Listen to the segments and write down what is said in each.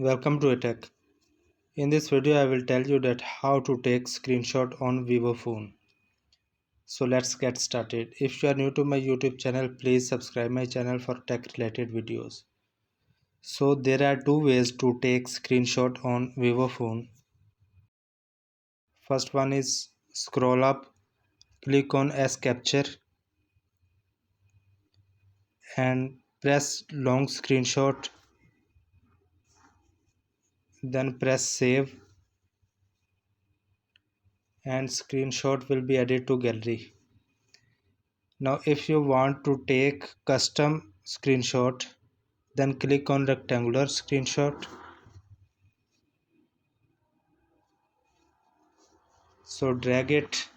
Welcome to Tech. In this video I will tell you that how to take screenshot on Vivo phone. So let's get started. If you are new to my YouTube channel, please subscribe my channel for tech related videos. So there are two ways to take screenshot on Vivo phone. First one is scroll up, click on S capture and press long screenshot, then press save and screenshot will be added to gallery. Now if you want to take custom screenshot, then click on rectangular screenshot. So drag it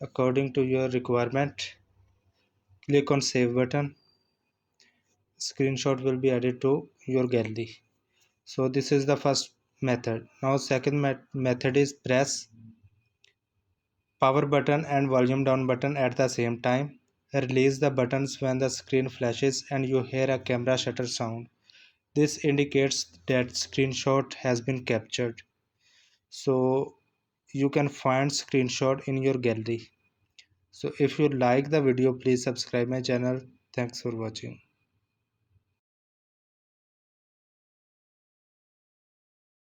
according to your requirement. Click on save button. Screenshot will be added to your gallery. So this is the first method. Now second method is press power button and volume down button at the same time. Release the buttons when the screen flashes and you hear a camera shutter sound. This indicates that screenshot has been captured. So you can find screenshot in your gallery. So if you like the video, please subscribe my channel. Thanks for watching.